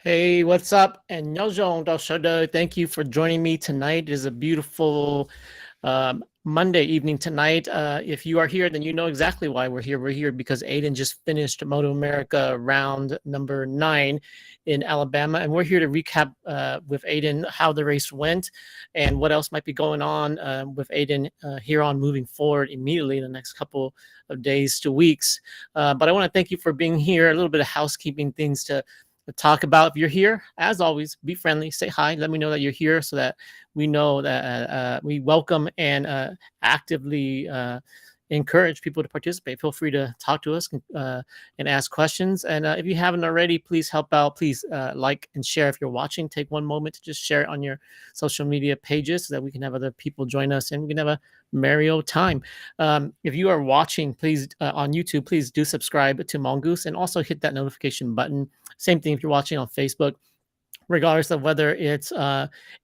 Hey, what's up? And thank you for joining me tonight. It is a beautiful Monday evening tonight. If you are here, then you know exactly why we're here. We're here because Aden just finished MotoAmerica round number 9 in Alabama, and we're here to recap with Aden how the race went and what else might be going on with Aden here on moving forward immediately in the next couple of days to weeks. But I want to thank you for being here. A little bit of housekeeping things to talk about. If you're here, as always, be friendly, say hi, let me know that you're here so that we know that we welcome and actively encourage people to participate. Feel free to talk to us and ask questions. And if you haven't already, please help out. Please like and share if you're watching. Take one moment to just share it on your social media pages so that we can have other people join us and we can have a merry old time. If you are watching, please on YouTube, please do subscribe to Mongoose and also hit that notification button. Same thing if you're watching on Facebook, regardless of whether it's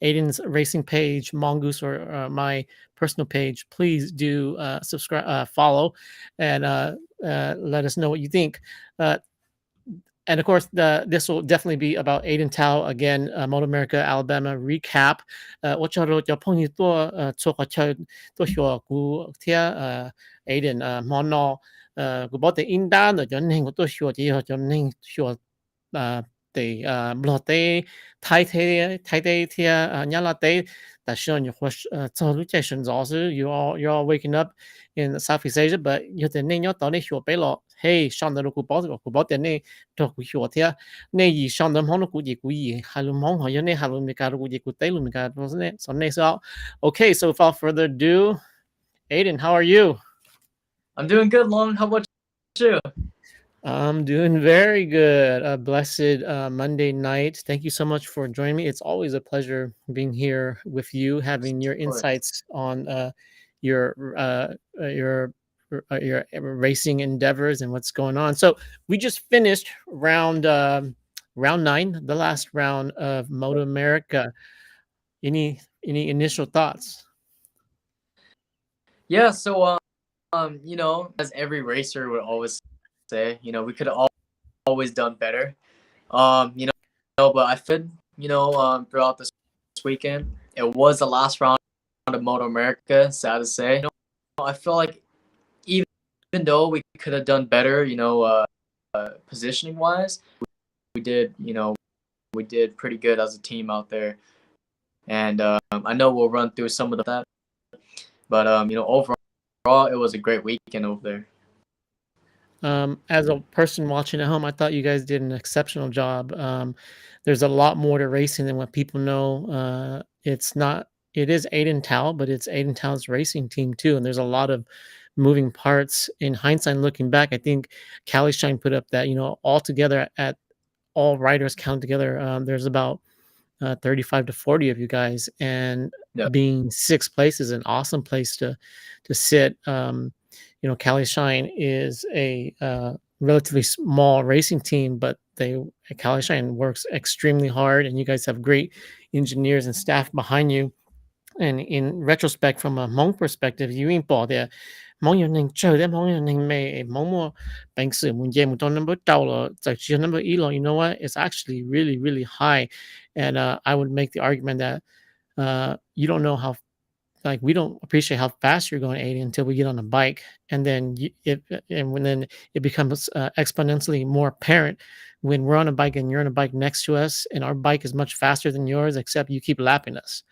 Aden's racing page, Mongoose, or my personal page. Please do subscribe, follow, and let us know what you think. And of course, this will definitely be about Aden Thao again, MotoAmerica Alabama recap. 我就朋友多做个车多学Aden mono 我把的应当的人我都学的人学地不得太人家得但是你或是早路在寻找是 you're waking up in Southeast Asia but 有的人要到你学背了 hey 上的路古堡这个古堡的你都古学的你以上的忙的古迹古迹还有忙好像你还有没干的古迹古带路没干都是呢 so 那时候 okay so without further ado Aden how are you I'm doing good, Long. How about you? I'm doing very good. A blessed Monday night. Thank you so much for joining me. It's always a pleasure being here with you, having your Of course. insights on your uh, uh, your your racing endeavors and what's going on. So we just finished round 9, the last round of Moto America. Any initial thoughts? Yeah, so as every racer would always say, we could have always done better. But I feel throughout this weekend, it was the last round of Moto America. Sad to say, I feel like even though we could have done better, positioning wise, we did, we did pretty good as a team out there. And I know we'll run through some of that, but overall, it was a great weekend over there. As a person watching at home, I thought you guys did an exceptional job. There's a lot more to racing than what people know. It is Aden Thao, but it's Aden Thao's racing team too. And there's a lot of moving parts. In hindsight, looking back, I think Cali Shine put up that, all together at all riders count together, there's about 35 to 40 of you guys. And Yep. being sixth place is an awesome place to sit. Cali Shine is a relatively small racing team, but Cali Shine works extremely hard, and you guys have great engineers and staff behind you. And in retrospect, from a Hmong perspective, you ain't bought there. Hmong your name Joe, them Hmong your name may Hmong more banks when you don't number dollar, it's like your number elo. You know what? It's actually really, really high. And I would make the argument that you don't know how we don't appreciate how fast you're going 80 until we get on a bike, and then then it becomes exponentially more apparent when we're on a bike and you're on a bike next to us and our bike is much faster than yours, except you keep lapping us.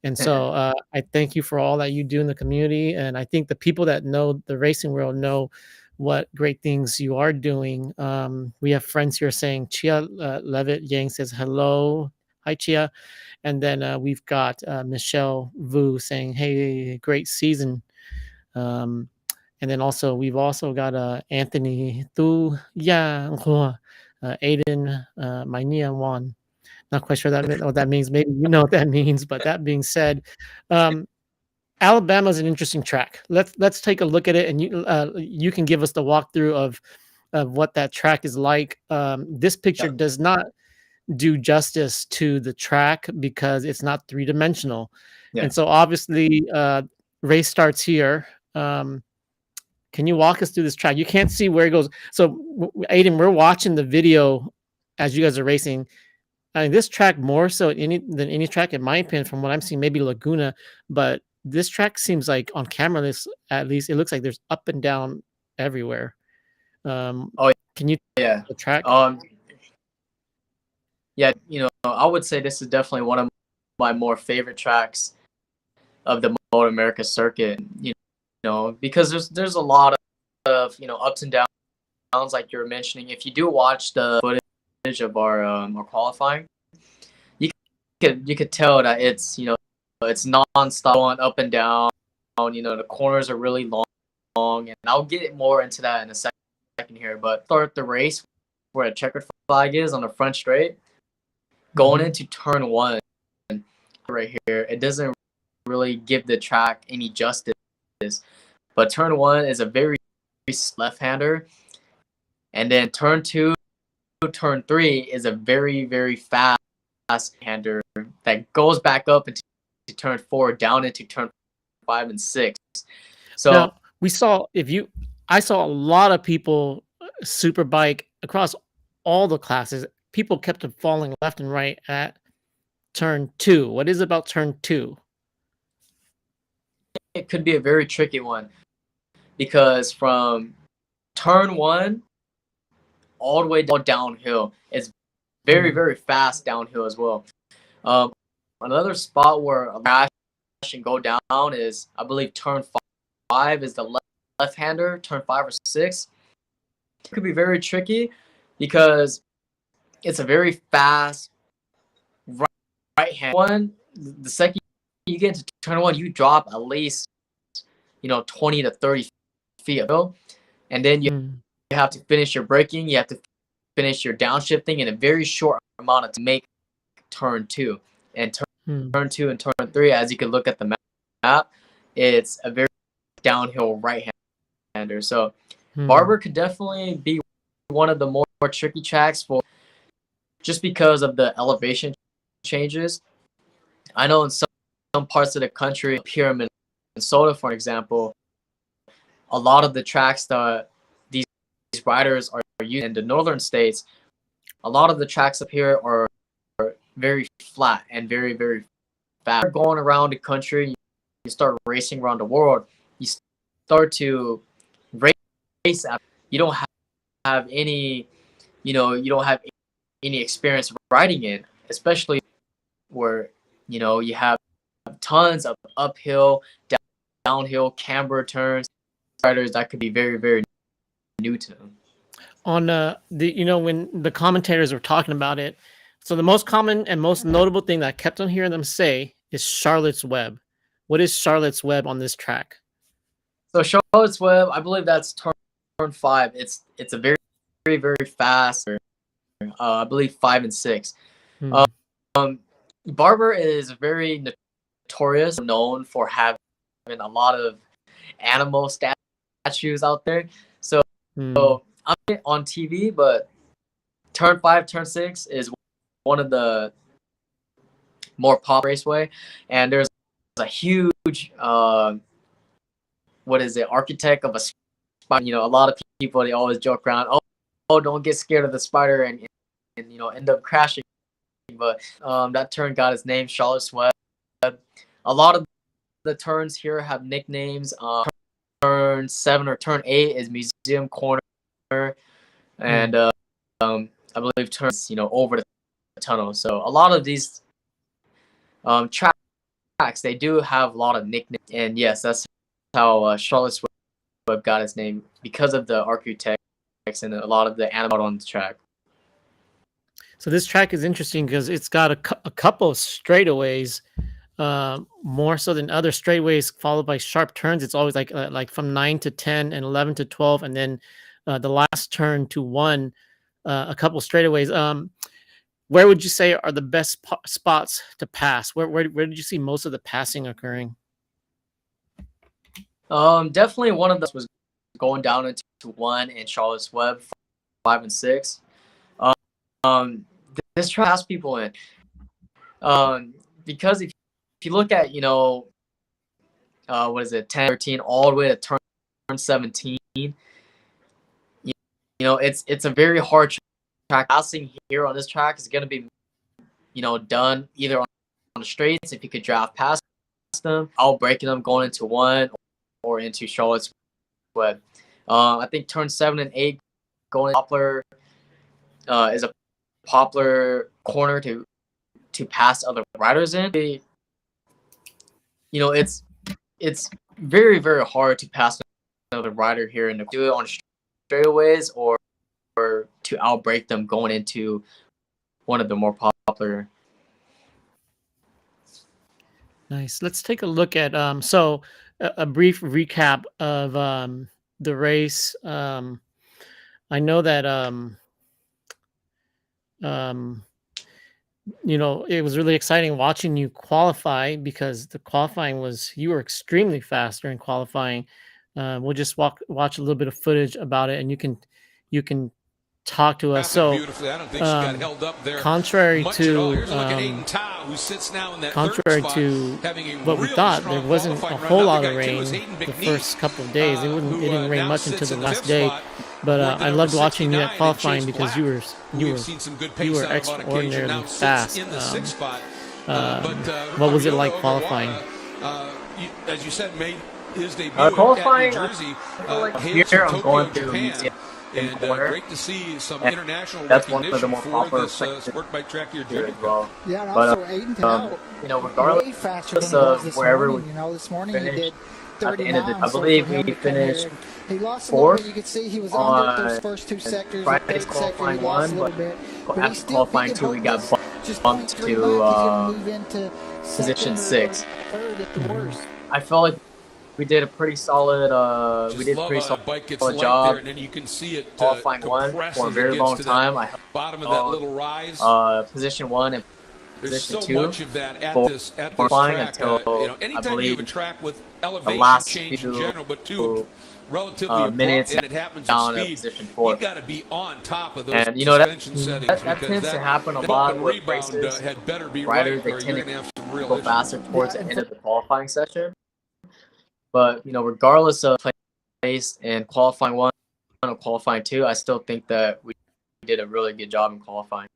And so I thank you for all that you do in the community, and I think the people that know the racing world know what great things you are doing. We have friends here saying Chia Levitt Yang says hello. Hi, Chia. And then we've got Michelle Vu saying, hey, great season. And then we've also got Anthony Tu Ya Aden My Nia Wan. Not quite sure what that means. Maybe you know what that means. But that being said, Alabama is an interesting track. Let's take a look at it, and you can give us the walkthrough of what that track is like. This picture does not do justice to the track because it's not three-dimensional. Yeah. And so obviously race starts here. Can you walk us through this track? You can't see where it goes. So Aden, we're watching the video as you guys are racing. I mean, this track more so than any track, in my opinion, from what I'm seeing, maybe Laguna, but this track seems like on camera, this at least it looks like there's up and down everywhere. Oh Can you yeah. the track? Yeah, I would say this is definitely one of my more favorite tracks of the MotoAmerica circuit. Because there's a lot of ups and downs, like you were mentioning. If you do watch the footage of our qualifying, you could tell that it's non-stop going up and down. The corners are really long, and I'll get more into that in a second here. But start the race where a checkered flag is on the front straight, going into turn one right here. It doesn't really give the track any justice, but turn one is a very left-hander, and then turn two, turn three is a very, very fast hander that goes back up into turn four, down into turn 5 and 6. So Now I saw a lot of people superbike across all the classes. People kept on falling left and right at turn 2. What is it about turn 2? it could be a very tricky one, because from turn 1 all the way downhill, it's very, very fast downhill as well. Another spot where a crash and go down is, I believe, turn 5 is the left-hander, turn 5 or 6. It could be very tricky because it's a very fast right-hand one. The second you get into turn 1, you drop at least 20 to 30 feet of hill, and then you have to finish your braking. You have to finish your downshifting in a very short amount of to make turn 2. And turn 2 and turn 3, as you can look at the map, it's a very downhill right-hander. So Barber could definitely be one of the more tricky tracks for, just because of the elevation changes. I know in some parts of the country, up here in Minnesota, for example, a lot of the tracks that these riders are using in the northern states, a lot of the tracks up here are very flat and very, very fast. Going around the country, you start racing around the world, you start to race. You don't have any, you don't have any experience riding in, especially where you have tons of uphill, downhill, camber turns. Riders that could be very, very new to them. On when the commentators were talking about it, so the most common and most notable thing that I kept on hearing them say is Charlotte's Web. What is Charlotte's Web on this track? So Charlotte's Web, I believe that's turn 5. It's a very, very, very fast. I believe 5 and 6. Barber is very notorious, known for having a lot of animal statues out there. So I'm on TV, but turn 5, turn 6 is one of the more popular raceway, and there's a huge architect of a spider. A lot of people, they always joke around, oh, don't get scared of the spider and end up crashing. But that turn got its name, Charlotte's Web. A lot of the turns here have nicknames. Turn 7 or turn 8 is Museum Corner, and I believe turns over the tunnel. So a lot of these tracks, they do have a lot of nicknames, and yes, that's how Charlotte's Web got its name, because of the architects and a lot of the animals on the track. So this track is interesting because it's got a couple of straightaways, more so than other straightaways, followed by sharp turns. It's always like from 9 to 10 and 11 to 12, and then the last turn to 1, a couple straightaways. Where would you say are the best spots to pass? Where did you see most of the passing occurring? Definitely one of those was going down into 1 in Charlotte's Web, 5 and 6. This track has people in, because if you look at 10, 13, all the way to turn 17, it's a very hard track. Passing here on this track is going to be done either on the straights, if he could draft past them, outbreaking them going into one or into Charlotte's Web. I think turn 7 and 8 going Poplar is a popular corner to pass other riders in. It's very, very hard to pass another rider here and do it on straightaways or to outbreak them going into one of the more popular. Nice. Let's take a look at so a brief recap of the race. I know that it was really exciting watching you qualify, because the qualifying you were extremely fast during qualifying. We'll just watch a little bit of footage about it, and you can talk to us. So, beautifully. I don't think she got held up there. Contrary much to at all. Here's a look at Aden Thao, who sits now in that contrary third spot, to having a what we really thought, strong there wasn't a qualifying run. whole Another lot guy, of too, rain is Hayden the McNeese, first couple of days. It didn't rain now much sits until in the last fifth day. spot. But Worked I at loved number watching you 69 at and qualifying chased because Black. you We've were seen some good you pace were out on occasion. extraordinarily Now sits fast. in the sixth spot. What was it like Ramirez qualifying? As you said, made his debut Qualifying, at New Jersey. Here Hails I'm from going Tokyo, to Japan. And great to see some international that's one of recognition the more for popular this Sport Bike Track Year here Junior as well. Yeah, and also Aden Thao, regardless way faster than he was this wherever morning. This morning he did at the end of 39. I believe he finished he lost a fourth. little bit. You could see he was under those first two sectors. Friday's The third sector, qualifying he lost one, a little bit. But after qualifying two, we got bumped to position 6. Third at the worst. I felt like we did a pretty solid. We did a pretty solid bike gets job. there, and then you can see it qualifying one for a very long time. I bottom of that little rise. Position 1 and There's position so 2 much of that at this qualifying track. until Anytime you have a track with elevation last change in few general, but two relatively minutes abrupt, and it happens down at at speed, position 4. you've got to be on top of those And suspension settings, that because tends to happen a lot with rebound races. had better be Riders, right, or they you're tend going to have some real go issues. faster towards the end of the qualifying session. But regardless of place and qualifying 1 or qualifying 2, I still think that we did a really good job in qualifying.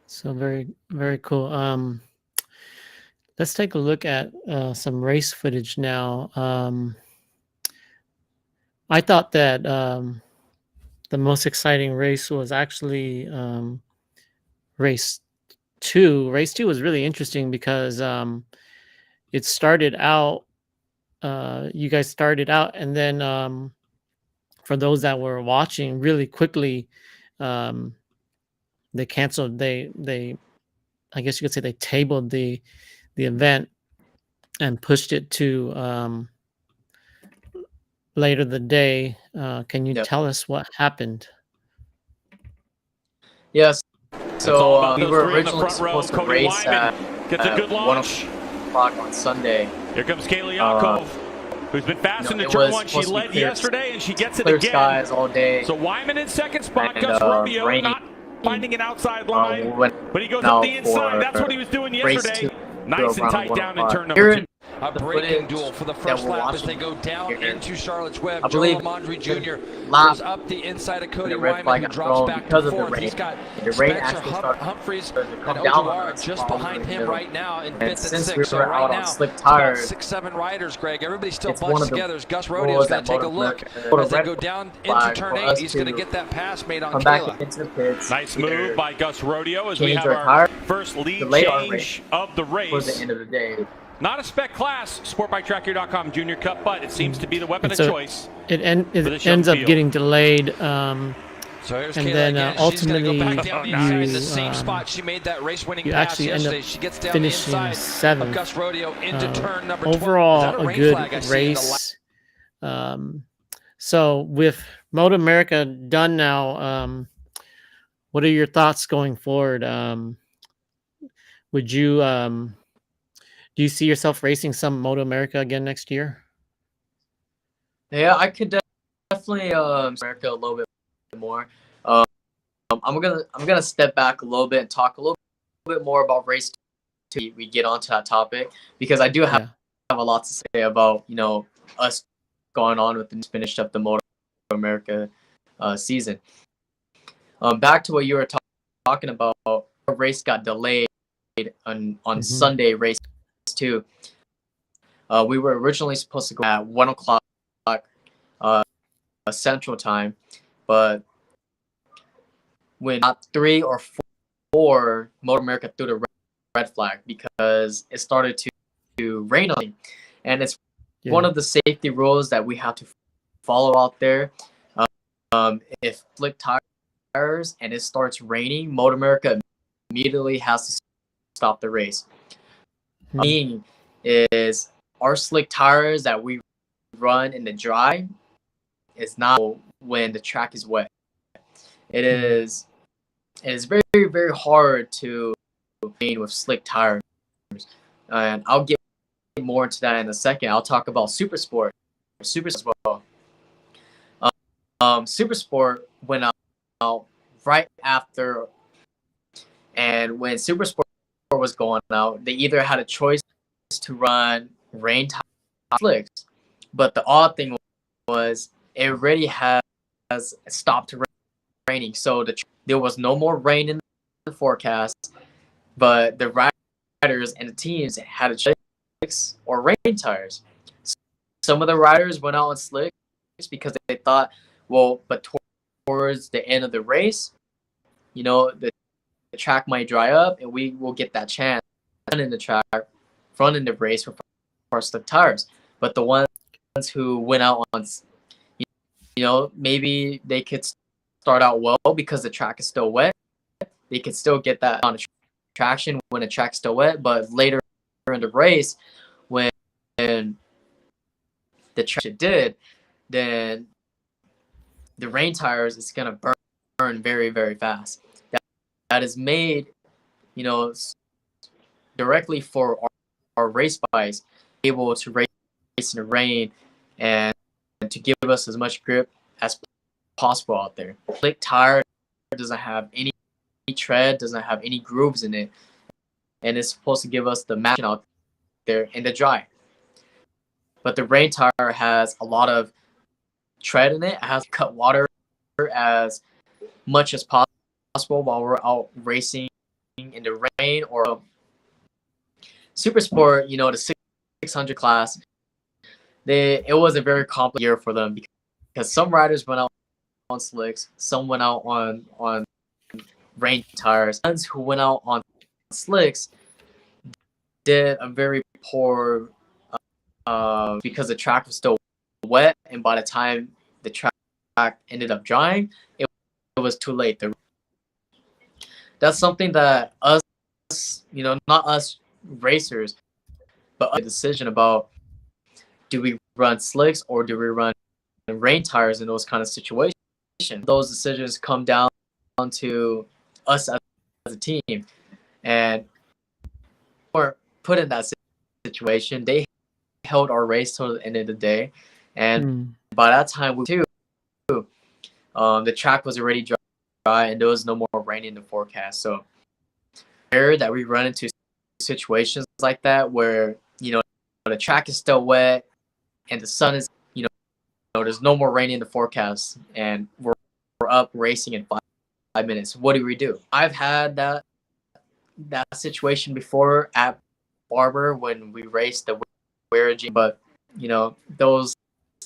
So very, very cool. Let's take a look at some race footage now. I thought that the most exciting race was actually race 2. Race 2 was really interesting because it started out, you guys started out, and then for those that were watching, really quickly, they canceled. They I guess you could say they tabled the event and pushed it to later the day. Can you tell us what happened? Yes. So we were originally supposed to race at 1 o'clock on Sunday. Here comes Cali Shine, who's been fast in the turn 1. She led yesterday, and she gets it clear again. Skies all day. So Wyman in second spot. And, Gus Romeo rain. not finding an outside line, but he goes now up the inside. That's what he was doing yesterday. Nice and tight down in turn Here number 2. A breaking duel for the first lap as they go down into Charlotte's Web. I Joe believe Lamondre Jr. lap goes up the inside of Cody the red Wyman, flag who got drops thrown back because to of the fourth. rain. He's got The rain Spencer actually started Humphreys to and come down on Ojawara us just while behind we him were right now in and fifth and since sixth. we So were right out now, on slick it's about tires, 6-7 riders, Greg. Everybody's still it's one bunched of the together. Gus rules Rodeo's going that to take a look MotoAmerica as they go down into flag turn for 8. us He's going to to get that pass made on come Kayla. back into the pits. Nice move by Gus Rodeo as we change have our our tire, first lead delay our change race of the towards race. the end of the day. Not a spec class, sportbiketrakyear.com Junior Cup, but it seems to be the weapon of So choice. it this young ends up field. getting delayed. So here's And Kayla then, again. She's going to ultimately, go back down the inside in the you, same spot she made that race-winning you pass actually end up yesterday. She gets down the finishing inside of 7th. Gus Rodeo into turn number 12. Is Overall, that a rain good flag I see in the race. So with MotoAmerica done now, what are your thoughts going forward? Would you do you see yourself racing some MotoAmerica again next year? Yeah, I could definitely America a little bit more. I'm gonna step back a little bit and talk a little bit more about race 2. We get onto that topic because I do have a lot to say about us going on with and finished up the MotoAmerica season. Back to what you were talking about race got delayed on Mhm. Sunday race 2. We were originally supposed to go at 1 o'clock Central Time, but when 3 or 4, MotoAmerica threw the red flag because it started to rain on me. And it's one Yeah. of the safety rules that we have to follow out there. If slick tires and it starts raining, MotoAmerica immediately has to stop the race. Mhm. Meaning is our slick tires that we run in the dry is not when the track is wet. It is very, very hard to train with slick tires. And I'll get more into that in a second. I'll talk about Super Sport. Super as well. Super Sport went out right after, and when Super Sport was going out, they either had a choice to run rain slicks, but the odd thing was it already has stopped raining, so there was no more rain in the forecast, but the riders and the teams had a choice or rain tires. Some of the riders went out on slicks because they thought, well, but towards the end of the race, the track might dry up and we will get that chance in the track, front in the race with our slick tires. But the ones who went out on, maybe they could start out well because the track is still wet. They could still get that on traction when the track's still wet, but later in the race, when the track did, then the rain tires is gonna burn very, very fast. That is made, directly for our race bikes, able to race in the rain and to give us as much grip as possible out there. Slick tire doesn't have any tread, doesn't have any grooves in it, and it's supposed to give us the matching out there in the dry. But the rain tire has a lot of tread in it. It has to cut water as much as possible while we're out racing in the rain. Or Super Sport, the 600 class, it was a very complicated year for them because some riders went out on slicks, some went out on rain tires. The ones who went out on slicks did a very poor because the track was still wet, and by the time the track ended up drying, it was too late. That's something that us, not us racers, but a decision about, do we run slicks or do we run rain tires in those kind of situations? Those decisions come down to us as a team, and we're put in that situation. They held our race till the end of the day, and by that time, the track was already dry and there was no more rain in the forecast. So, rare that we run into situations like that where the track is still wet and the sun is there's no more rain in the forecast, and we're up racing in 5 minutes. What do we do? I've had that situation before at Barber when we raced the Weird, but those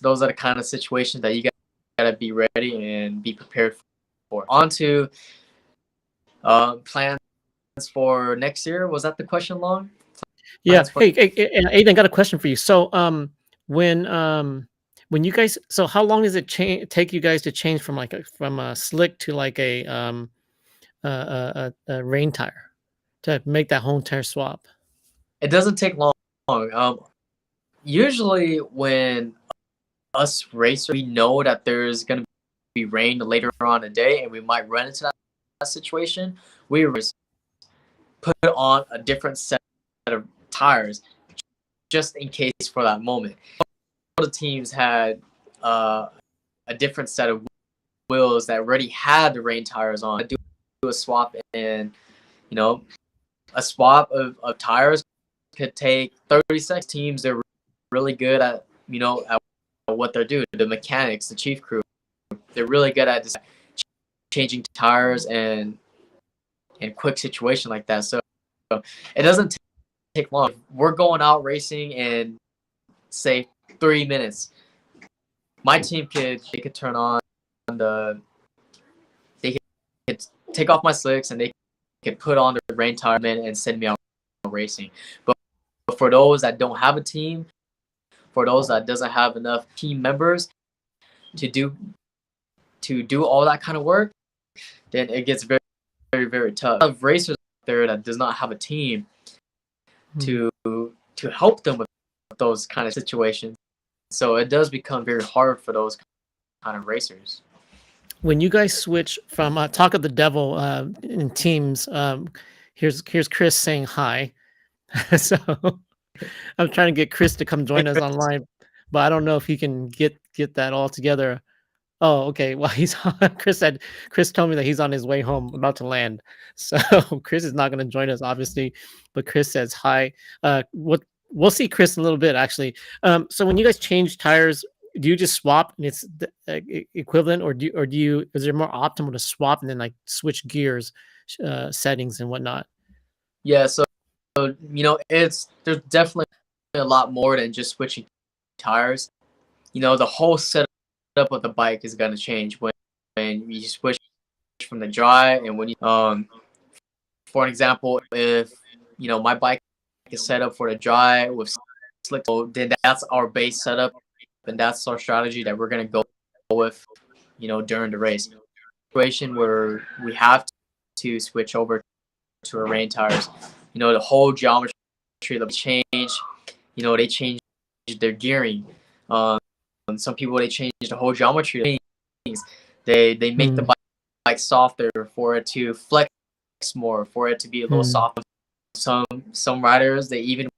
are the kind of situations that you gotta be ready and be prepared for. On to plans for next year. Was that the question, Long? Yeah. Hey, Aiden, got a question for you. So, when you guys, so how long does it take you guys to change from from a slick to like a rain tire to make that whole tire swap? It doesn't take long. Usually when us racers, we know that there's gonna be rain later on in the day, and we might run into that situation. We put on a different set of tires just in case for that moment. All the teams had a different set of wheels that already had the rain tires on. Do a swap, and a swap of tires could take 30 seconds. Teams are really good at at what they're doing. The mechanics, the chief crew, they're really good at just changing tires and in quick situation like that. So it doesn't take long. We're going out racing in say 3 minutes. My team could turn on they could take off my slicks and they could put on the rain tire and send me out racing. But for those that don't have a team, for those that doesn't have enough team members to do all that kind of work, then it gets very, very, very tough. Of racers out there that does not have a team to help them with those kind of situations. So it does become very hard for those kind of racers. When you guys switch from Talk of the Devil in teams, here's Chris saying hi. So I'm trying to get Chris to come join us online, but I don't know if he can get that all together. Oh, okay. Well, Chris told me that he's on his way home, about to land. So Chris is not going to join us, obviously, but Chris says hi. We'll see Chris in a little bit, actually. So when you guys change tires, do you just swap and it's the equivalent, or is it more optimal to swap and then like switch gears, settings and whatnot? Yeah. So there's definitely a lot more than just switching tires. The whole setup of the bike is going to change when you switch from the dry and when you for an example, if my bike is set up for the dry with slick, then that's our base setup and that's our strategy that we're going to go with during the race situation where we have to switch over to our rain tires. The whole geometry will change. They change their gearing. Some people, they change the whole geometry. They make the bike softer for it to flex more, for it to be a little softer. Some riders, they even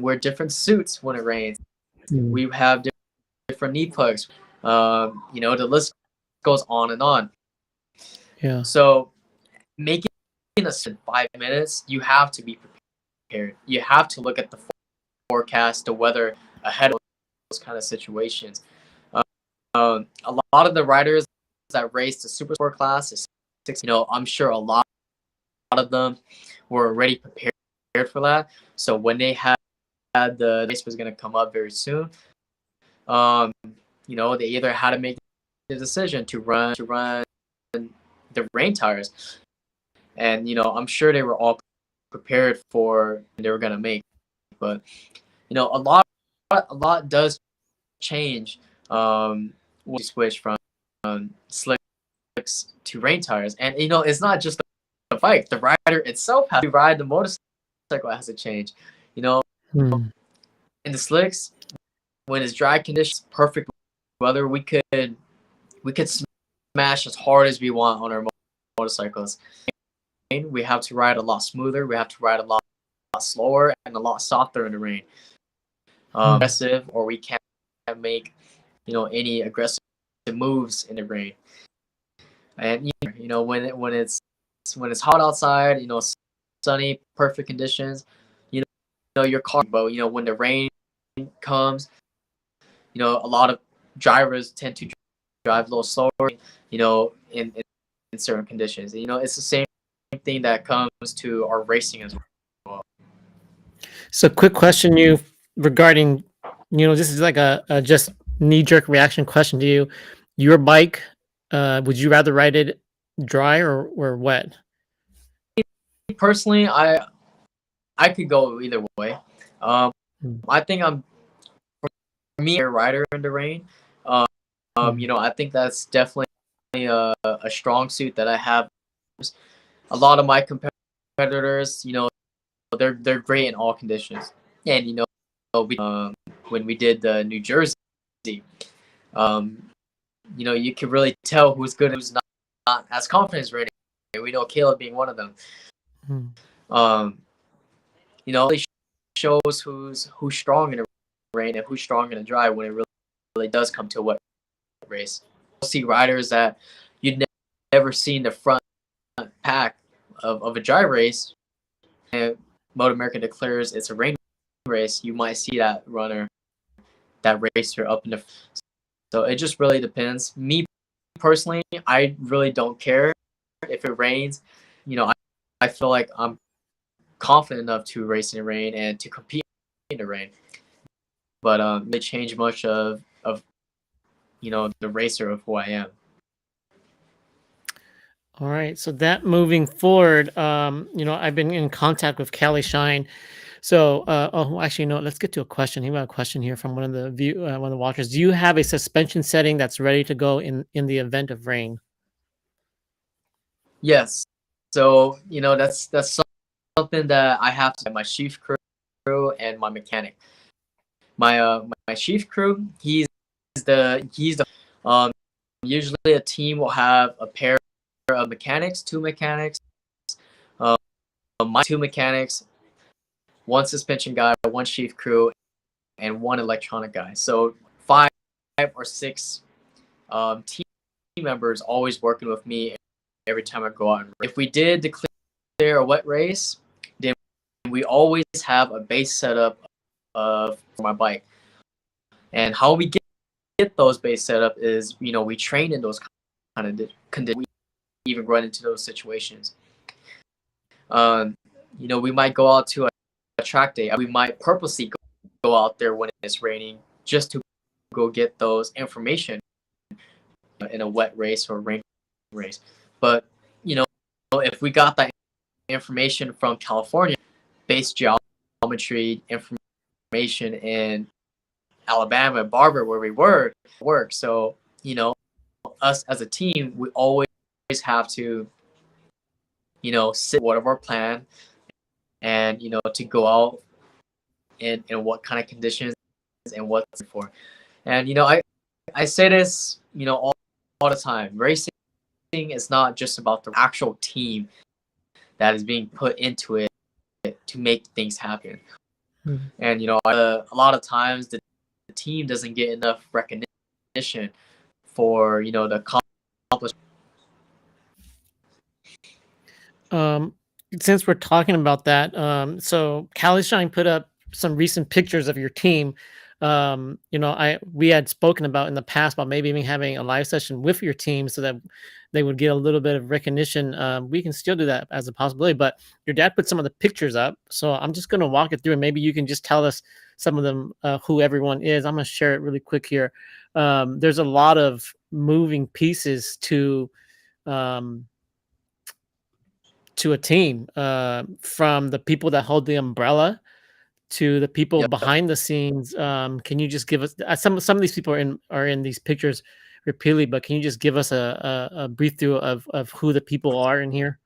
wear different suits when it rains. We have different knee plugs. The list goes on and on. Yeah. So making us in 5 minutes, you have to be prepared. You have to look at the forecast, the weather ahead of those kind of situations. A lot of the riders that race the super sport class, I'm sure a lot of them were already prepared for that. So when they had the race was going to come up very soon, they either had to make the decision to run the rain tires, and I'm sure they were all prepared for they were going to make. But a lot does change when you switch from slicks to rain tires. And it's not just the bike, the rider itself has to ride the motorcycle has to change. In the slicks, when it's dry conditions, perfect weather, we could smash as hard as we want on our motorcycles. We have to ride a lot smoother, we have to ride a lot slower and a lot softer in the rain. Aggressive, or we can't make any aggressive moves in the rain. And when it's hot outside, sunny, perfect conditions, your car, but when the rain comes, a lot of drivers tend to drive a little slower, in certain conditions. It's the same thing that comes to our racing as well. So quick question regarding, this is like a just knee-jerk reaction question to you. Your bike, would you rather ride it dry or wet? Personally, I could go either way. I think for me, a rider in the rain. I think that's definitely a strong suit that I have. A lot of my competitors, they're great in all conditions. And when we did the New Jersey, you can really tell who's good and who's not as confident as Rainy. We know Caleb being one of them. It shows who's strong in the rain and who's strong in the dry when it really does come to a wet race. You'll see riders that you'd never seen the front pack of a dry race, and MotoAmerica declares it's a rain race. You might see that racer up in the. So it just really depends. Me personally, I really don't care if it rains. I feel like I'm confident enough to race in the rain and to compete in the rain. But it changed much of the racer of who I am. All right. So that moving forward, I've been in contact with Cali Shine. So, actually, no. Let's get to a question. He got a question here from one of the watchers. Do you have a suspension setting that's ready to go in the event of rain? Yes. So that's something that I have to my chief crew and my mechanic. My chief crew, he's the usually a team will have a pair of mechanics, two mechanics, my two mechanics, one suspension guy, one chief crew, and one electronic guy. So 5 or 6 team members always working with me every time I go out. If we did declare a wet race, then we always have a base setup of my bike. And how we get those base setup is, we train in those kind of conditions. We even run into those situations. We might go out to a track day. We might purposely go out there when it's raining just to go get those information in a wet race or rain race. But if we got that information from California, base geometry information in Alabama, Barber, where we work. So us as a team, we always have to sit what of our plan and to go out in what kind of conditions and what's for. And I say this all the time. Racing is not just about the actual team that is being put into it to make things happen. And a lot of times the team doesn't get enough recognition for the accomplishment. Since we're talking about that, so Cali Shine put up some recent pictures of your team. We had spoken about in the past about maybe even having a live session with your team so that they would get a little bit of recognition. We can still do that as a possibility, but your dad put some of the pictures up, so I'm just going to walk it through, and maybe you can just tell us some of them, who everyone is. I'm going to share it really quick here. There's a lot of moving pieces to a team, from the people that hold the umbrella to the people Yep. behind the scenes. Can you just give us some of these people are in these pictures repeatedly, but can you just give us a brief through of who the people are in here?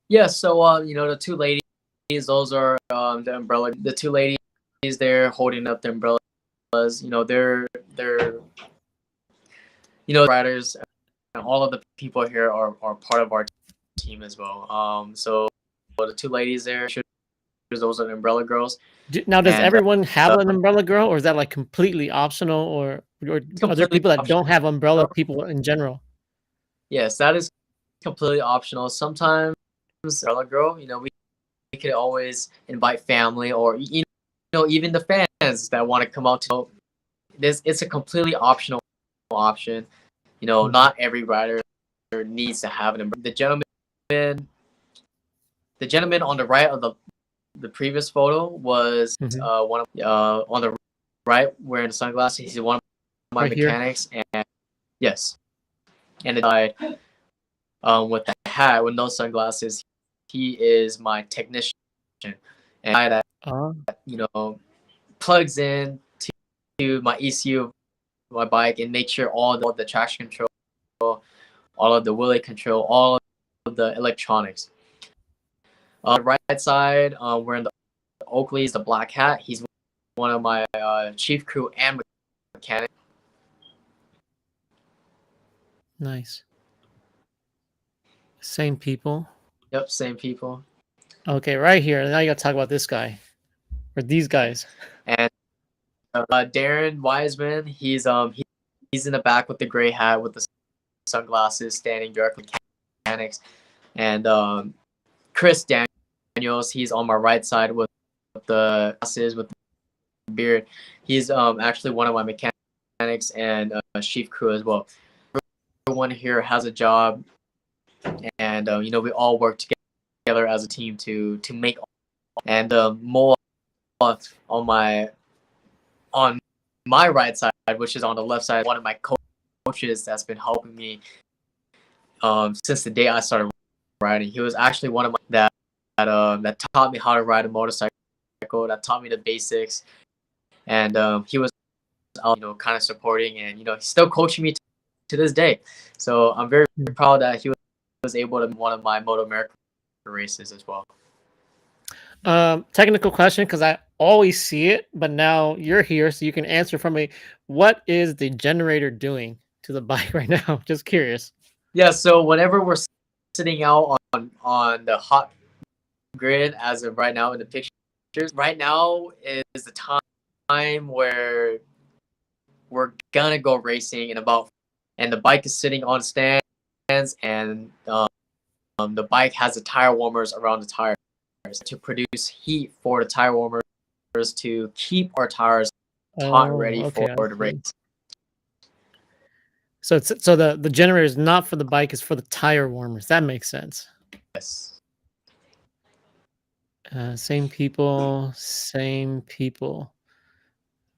Yeah, so the two ladies, those are the umbrella. The two ladies there holding up the umbrellas. They're riders. And all of the people here are part of our team as well. So the two ladies there, those are the umbrella girls. Now, does And, everyone have an umbrella girl, or is that like completely optional, or are there people that don't have umbrella people in general? Yes, that is completely optional. Sometimes umbrella girl, we could always invite family or even the fans that want to come out to this. It's a completely optional option. Not every rider needs to have an umbrella. The gentleman on the right of the previous photo was one of on the right wearing the sunglasses. He's one of my Right here? mechanics, and yes, and the guy with the hat with no sunglasses, he is my technician, and I that plugs in to my ECU of my bike and make sure all the traction control, all of the wheelie control, all of the electronics. On the right side, wearing the Oakley's, the black hat. He's one of my chief crew and mechanic. Nice. Same people. Yep, same people. Okay, right here. Now you got to talk about this guy or these guys. And Darren Wiseman, he's in the back with the gray hat with the sunglasses, standing directly with mechanics. And Chris Daniels, he's on my right side with the glasses, with the beard. He's actually one of my mechanics and chief crew as well. Everyone here has a job, and we all work together as a team to make. And more on my right side, which is on the left side, one of my coaches that's been helping me since the day I started riding. He was actually one of my that taught me how to ride a motorcycle, that taught me the basics, and he was kind of supporting, and he's still coaching me to this day. So I'm very proud that he was able to one of my MotoAmerica races as well. Technical question, because I always see it, but now you're here, so you can answer for me. What is the generator doing to the bike right now? Just curious. Yeah, so whenever we're sitting out on the hot grid, as of right now in the pictures, right now is the time where we're gonna go racing and the bike is sitting on stands, and the bike has the tire warmers around the tires to produce heat for the tire warmers to keep our tires hot and ready for the race. So the generator is not for the bike; it's for the tire warmers. That makes sense. Yes. Same people.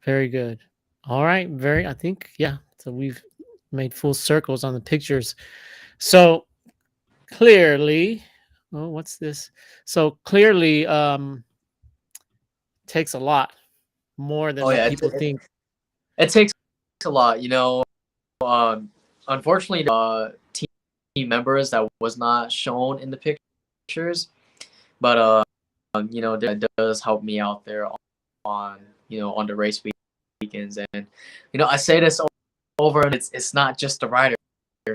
Very good. All right. I think, yeah. So we've made full circles on the pictures. So clearly, oh, what's this? So clearly, takes a lot more than what people think. It takes a lot, unfortunately, team members that was not shown in the pictures, but that does help me out there on the race weekends, and I say this over, and it's not just the rider.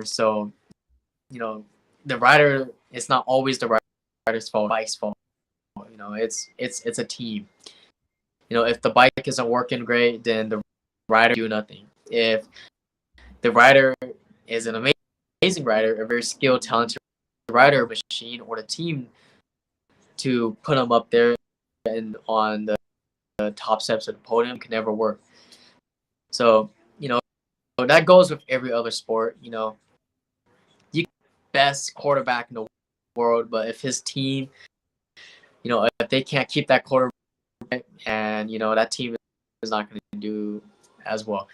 So the rider, it's not always the rider's fault, bike's fault. It's a team. If the bike isn't working great, then the rider do nothing. If the rider is an amazing rider, a very skilled, talented rider, machine, or the team to put them up there and on the top steps of the podium can never work. So that goes with every other sport. You best quarterback in the world, but if his team, if they can't keep that quarterback, and that team is not going to do as well.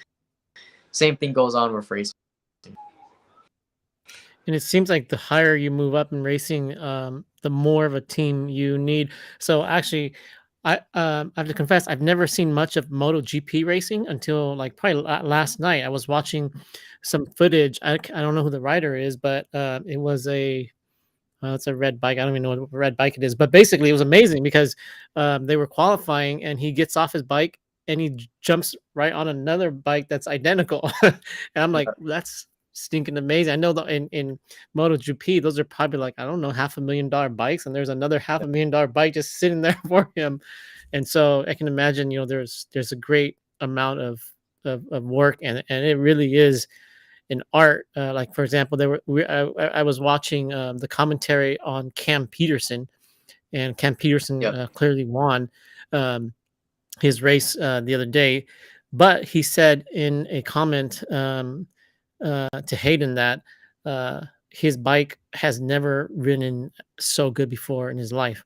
Same thing goes on with racing. And it seems like the higher you move up in racing, the more of a team you need. So actually, I have to confess, I've never seen much of Moto GP racing until like probably last night. I was watching some footage. I don't know who the rider is, but it was it's a red bike. I don't even know what red bike it is, but basically it was amazing because they were qualifying and he gets off his bike and he jumps right on another bike that's identical. And I'm like, that's stinking amazing. I know that in MotoGP, those are probably like, I don't know, $500,000 bikes, and there's another $500,000 bike just sitting there for him. And so I can imagine, there's a great amount of work, and it really is an art. Like for example, I was watching the commentary on Cam Peterson, and Cam Peterson clearly won his race the other day, but he said in a comment to Hayden that his bike has never ridden so good before in his life.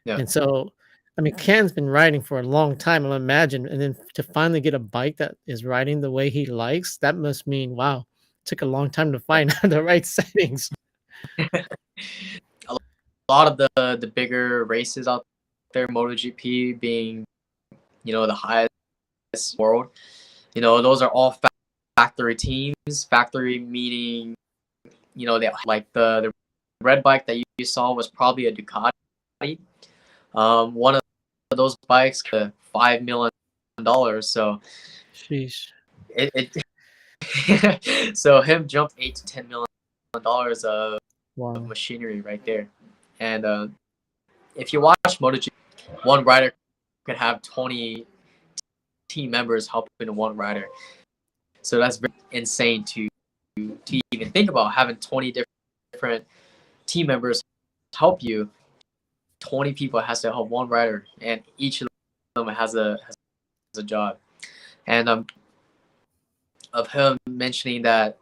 And so, I mean, Cam's been riding for a long time, I imagine, and then to finally get a bike that is riding the way he likes, that must mean, wow, it took a long time to find the right settings. A lot of the bigger races out there, MotoGP being, the highest world, those are all factory teams. Factory meaning, they like the red bike that you saw was probably a Ducati. One of those bikes cost $5 million. So, sheesh. So him jumped $8 to $10 million of machinery right there. And if you watch MotoGP, one rider could have 20 team members helping one rider. So that's very insane to even think about, having 20 different team members help you. 20 people has to help one rider, and each of them has a job. And of him mentioning that,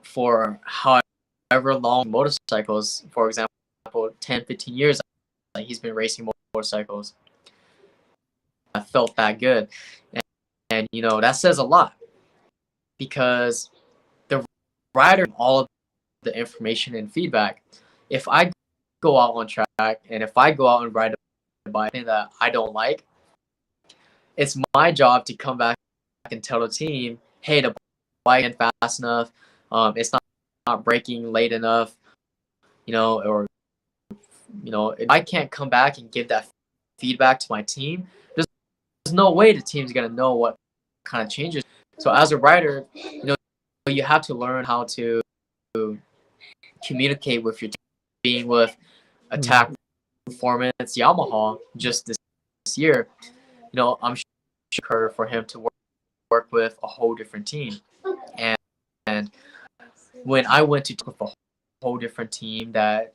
for however long motorcycles, for example, 10, 15 years like he's been racing motorcycles. I felt that good. And you know, that says a lot because the rider all of the information and feedback. If I go out on track and if I go out and ride a bike that I don't like, it's my job to come back and tell the team, hey, the bike isn't fast enough, it's not braking late enough, you know, or you know, if I can't come back and give that feedback to my team, there's no way the team's gonna know what kind of changes. So as a rider, you know, you have to learn how to communicate with your team. Being with Attack Performance Yamaha just this year, you know, I'm sure for him to work with a whole different team. And when I went to with a whole different team that,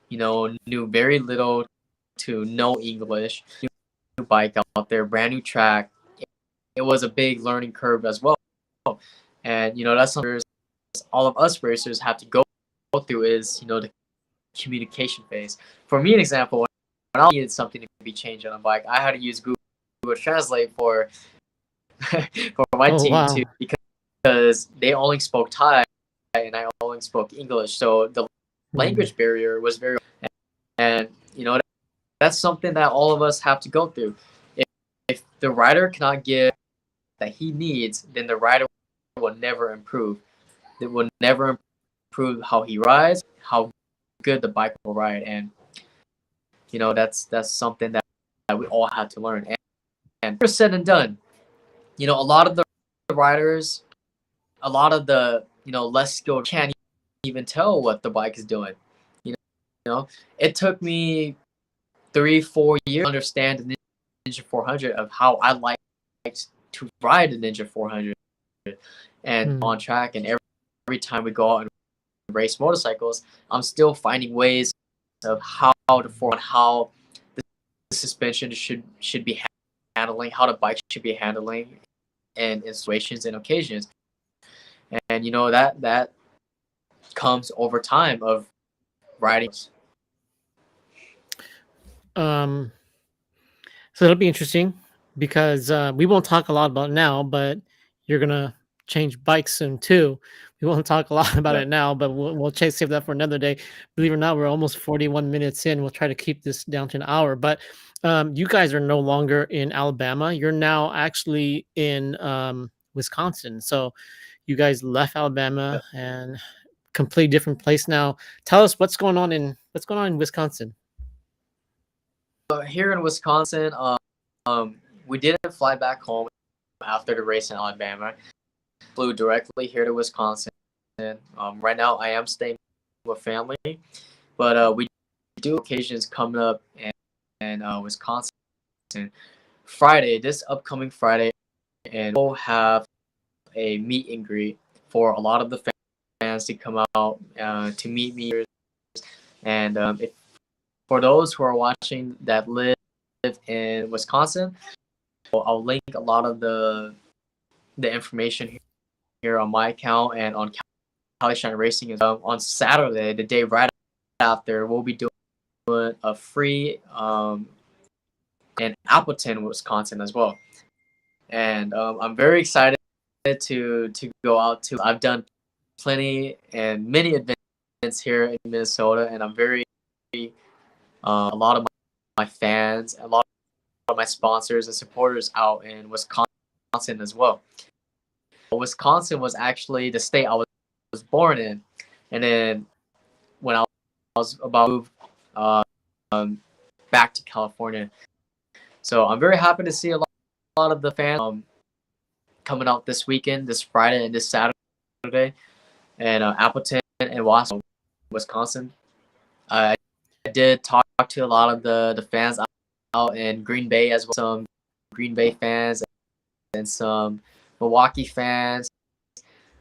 you know, knew very little to no English, new bike out there, brand new track, it was a big learning curve as well. And, you know, that's something all of us racers have to go through is, you know, the communication phase. For me, an example, when I needed something to be changed on a bike, I had to use Google Translate for my team too, because they only spoke Thai and I only spoke English. So the language barrier was very, and you know, that's something that all of us have to go through. If the rider cannot give that he needs, then the rider will never improve. It will never improve how he rides, how good the bike will ride, and you know, that's something that we all have to learn. And for said and done, you know, a lot of the riders, a lot of the, you know, less skilled can't even tell what the bike is doing. You know, it took me 3-4 years to understand the Ninja 400 of how I like to ride the Ninja 400 and on track. And every time we go out and race motorcycles, I'm still finding ways of how the suspension should be handling, how the bike should be handling in situations and occasions. And you know, that comes over time of riding. So it'll be interesting because we won't talk a lot about it now, but you're gonna change bikes soon too. We won't talk a lot about it now, but we'll save that for another day. Believe it or not, we're almost 41 minutes in. We'll try to keep this down to an hour. But you guys are no longer in Alabama. You're now actually in Wisconsin. So you guys left Alabama and completely different place now. Tell us what's going on in Wisconsin. Here in Wisconsin, we didn't fly back home after the race in Alabama. Flew directly here to Wisconsin. Right now, I am staying with family, but we do occasions coming up in Wisconsin. Friday, this upcoming Friday, and we'll have a meet and greet for a lot of the fans to come out to meet me. And for those who are watching that live in Wisconsin, I'll link a lot of the information here on my account and on Cali Shine Racing. On Saturday, the day right after, we'll be doing a free in Appleton, Wisconsin as well. And I'm very excited to go out to. I've done plenty and many events here in Minnesota, and I'm very a lot of my fans, a lot of my sponsors and supporters out in Wisconsin as well. Wisconsin was actually the state I was born in, and then when I was about to move back to California. So I'm very happy to see a lot of the fans coming out this weekend, this Friday and this Saturday, and Appleton and Wausau, Wisconsin. I did talk to a lot of the fans out in Green Bay as well, some Green Bay fans and some Milwaukee fans,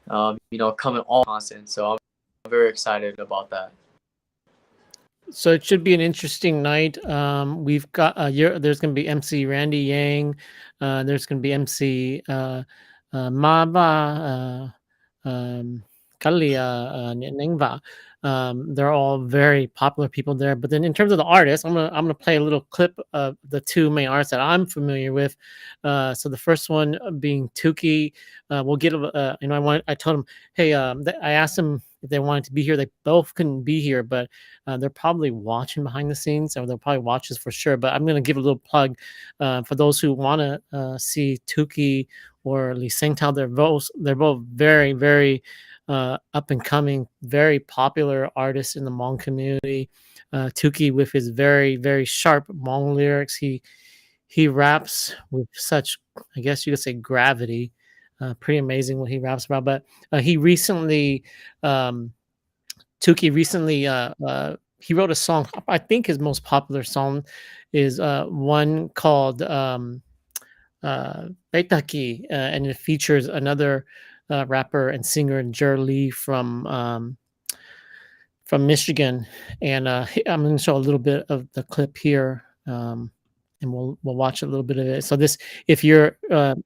you know, coming all Wisconsin. So I'm very excited about that. So it should be an interesting night. We've got there's going to be MC Randy Yang. There's going to be MC Maba, Cali Shine. They're all very popular people there. But then in terms of the artists, I'm gonna play a little clip of the two main artists that I'm familiar with. So the first one being Tuki. We'll get I told him, hey, I asked them if they wanted to be here. They both couldn't be here, but they're probably watching behind the scenes, or they'll probably watch this for sure. But I'm gonna give a little plug for those who want to see Tuki or Aden Thao. They're both very, very up and coming, very popular artists in the Hmong community. Tuki with his very, very sharp Hmong lyrics. He raps with such, I guess you could say, gravity. Pretty amazing what he raps about. But he recently, Tuki recently, he wrote a song. I think his most popular song is one called Beitaki, and it features another rapper and singer, Jer Lee from Michigan. And I'm going to show a little bit of the clip here, and we'll watch a little bit of it. So this, if you'd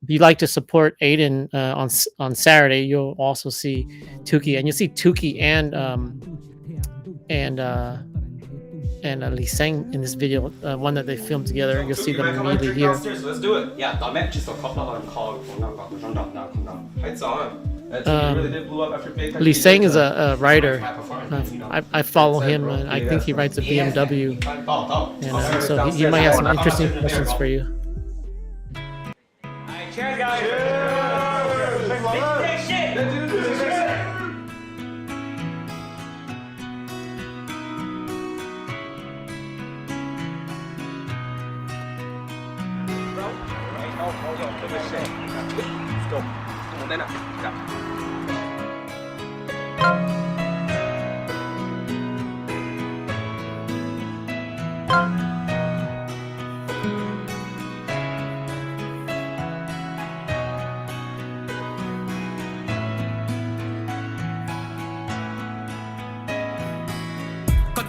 like to support Aden on Saturday, you'll also see Tuki, and you'll see Tuki and Lee Sang in this video, one that they filmed together. You'll see them immediately here. Let's do it. Yeah, Lee Sang is a writer. I follow him, and I think he rides a BMW. And so he might have some interesting questions for you. Cheers, guys. Let's go.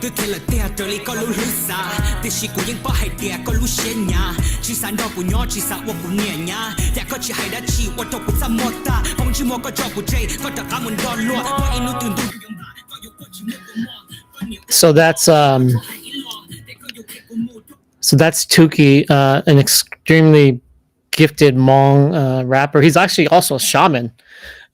Cứ thế là tia trở lại có lũ lưới xa Thì chỉ của những bỏ hai tia có lũ xe nhà Chỉ sản đo của nhỏ chỉ sản của nhẹ nhà Để có chỉ hai đã chỉ qua trọc của xa mô ta Không chỉ mua có trọc của chây Có trả cả một đo luôn Có in nụ tương đương So that's Tuki, an extremely gifted Hmong rapper. He's actually also a shaman.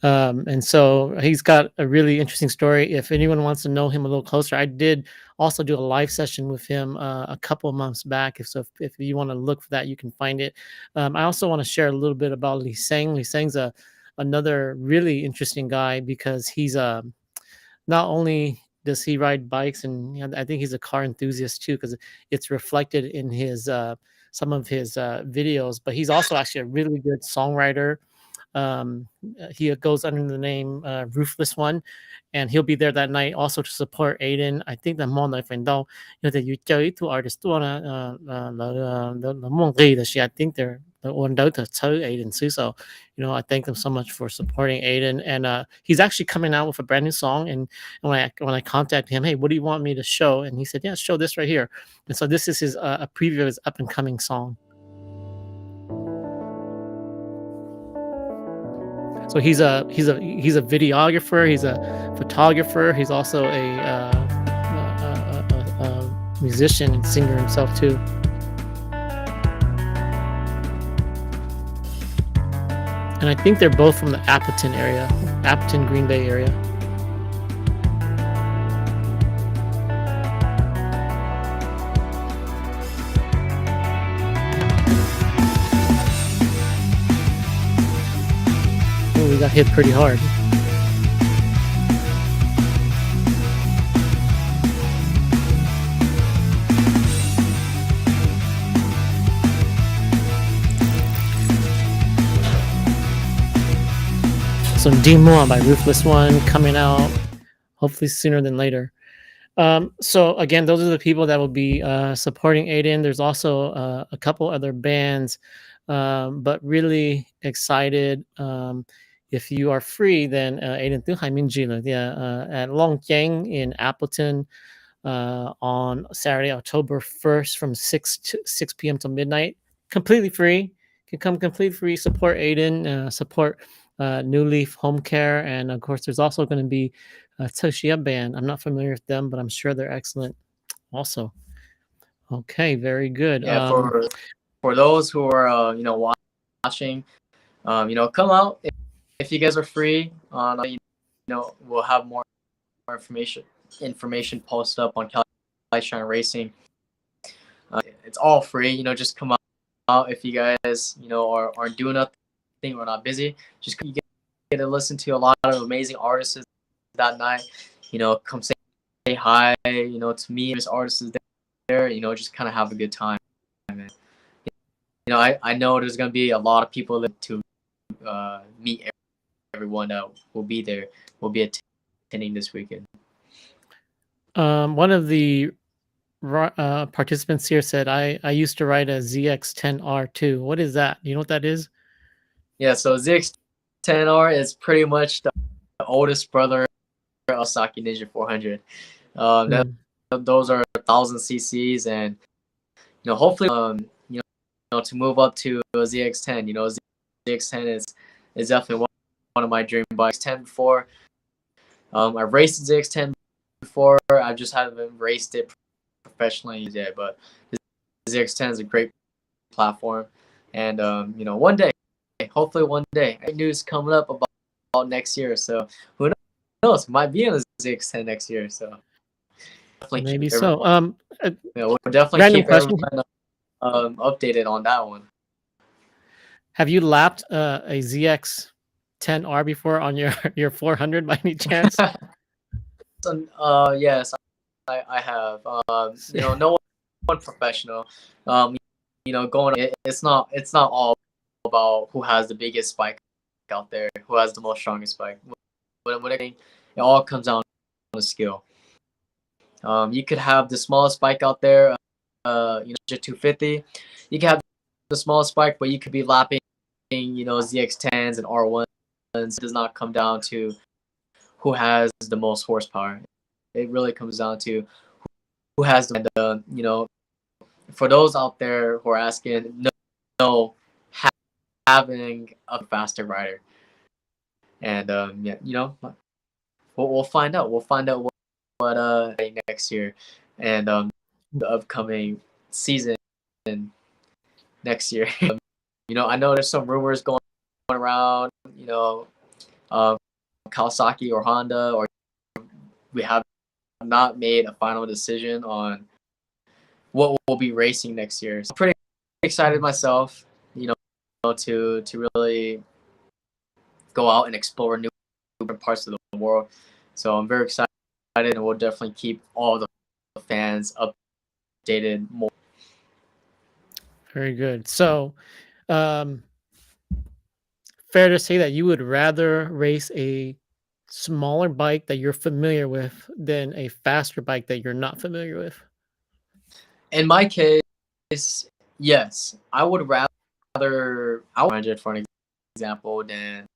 And so he's got a really interesting story. If anyone wants to know him a little closer, I did also do a live session with him a couple of months back. If you want to look for that, you can find it. I also want to share a little bit about Lee Sang. Lee Sang's another really interesting guy because he's not only does he ride bikes, and I think he's a car enthusiast too, because it's reflected in his some of his videos, but he's also actually a really good songwriter. He goes under the name Ruthless One, and he'll be there that night also to support Aden. I think the Mon friend though, you chơi to artist the Mon I think they're the one to Aden too. So, I thank them so much for supporting Aden, and he's actually coming out with a brand new song. And when I contacted him, hey, what do you want me to show? And he said, yeah, show this right here. And so this is his a preview of his up and coming song. So he's a videographer, he's a photographer, he's also a musician and singer himself too. And I think they're both from the Appleton area, Appleton, Green Bay area. We got hit pretty hard. So Demo by Ruthless One coming out hopefully sooner than later. So again, those are the people that will be supporting Aden. There's also a couple other bands, but really excited. If you are free, then Aden Thao at Longjiang in Appleton on Saturday, October 1st from 6 p.m. till midnight. Completely free. You can come completely free, support Aden, support New Leaf Home Care, and of course, there's also going to be Toshiba Band. I'm not familiar with them, but I'm sure they're excellent. Also, okay, very good. Yeah, for those who are watching, come out if you guys are free. We'll have more information posted up on Cali Shine Racing. It's all free. Just come out if you guys are doing nothing or not busy. Just you get to listen to a lot of amazing artists that night. Come say hi. To me, there's artists there. Just kind of have a good time. And, I know there's gonna be a lot of people to meet everyone that will be there. Will be attending this weekend. One of the participants here said, I used to ride a ZX10R too. What is that? You know what that is? Yeah, so ZX10R is pretty much the oldest brother of Saki Ninja 400. Those are 1,000 cc's, and hopefully to move up to a ZX10. ZX10 is definitely one of my dream bikes. 10 before. I've raced the ZX10 before. I just haven't raced it professionally yet, but the ZX10 is a great platform, and one day, hopefully one day, news coming up about next year. So who knows? Might be in the ZX10 next year. So maybe so. We'll definitely keep everyone updated on that one. Have you lapped a ZX10R before on your 400 by any chance? Yes, I have. No one professional. Going. It's not all about who has the biggest bike out there, who has the most strongest bike. It all comes down to skill. You could have the smallest bike out there, just 250. You can have the smallest bike, but you could be lapping, ZX10s and R1s. It does not come down to who has the most horsepower. It really comes down to who has the, for those out there who are asking, having a faster rider. And we'll find out. We'll find out what next year, and the upcoming season next year. I know there's some rumors going around. Kawasaki or Honda, or we have not made a final decision on what we'll be racing next year. So I'm pretty excited myself, to really go out and explore new parts of the world. So I'm very excited, and we'll definitely keep all the fans updated more. Very good. So, fair to say that you would rather race a smaller bike that you're familiar with than a faster bike that you're not familiar with? In my case, yes. I would rather 100 for an example than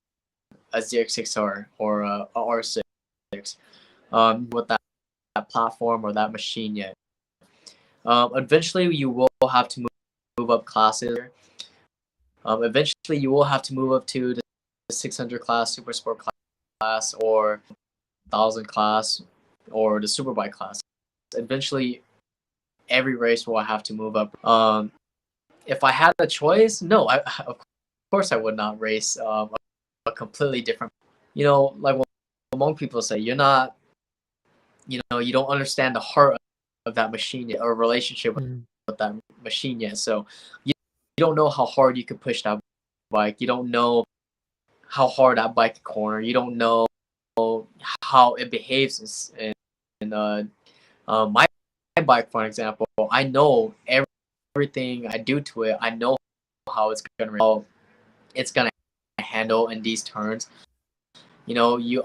a ZX6R or a R6 with that platform or that machine yet. Eventually, you will have to move up classes. Eventually, you will have to move up to the 600 class, super sport class, or 1,000 class, or the superbike class. Eventually, every race will have to move up. If I had a choice, no, of course I would not race a completely different. Like what Hmong people say, you're not, you don't understand the heart of that machine yet, or relationship with that machine yet. So you don't know how hard you could push that bike. You don't know how hard that bike can corner. You don't know how it behaves in my bike, for example. I know everything I do to it. I know how it's gonna handle in these turns. You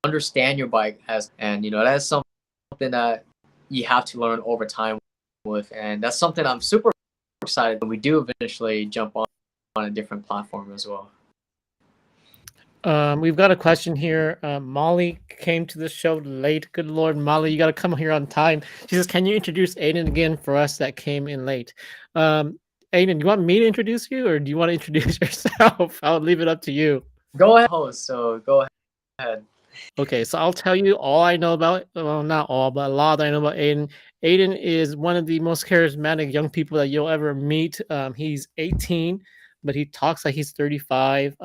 understand your bike and that's something that you have to learn over time with, and that's something I'm super excited when we do eventually jump on a different platform as well. We've got a question here. Molly came to the show late. Good Lord, Molly, you got to come here on time. She says, can you introduce Aden again for us that came in late? Aden, do you want me to introduce you, or do you want to introduce yourself? I'll leave it up to you. go ahead, host. So go ahead. Okay, so I'll tell you all I know about, well, not all, but a lot that I know about Aden. Aden is one of the most charismatic young people that you'll ever meet. He's 18, but he talks like he's 35.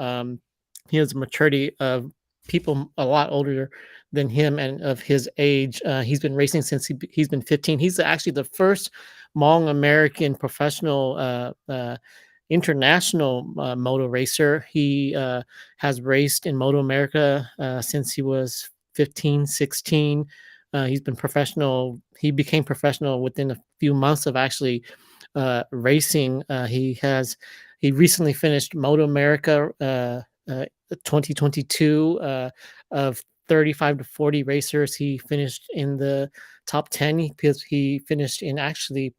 He has a maturity of people a lot older than him and of his age. He's been racing since he's been 15. He's actually the first Hmong American professional international moto racer. He has raced in MotoAmerica since he was 15, 16. He's been professional. He became professional within a few months of actually racing. He recently finished MotoAmerica 2022 of 35 to 40 racers. He finished in the top 10 because he finished in actually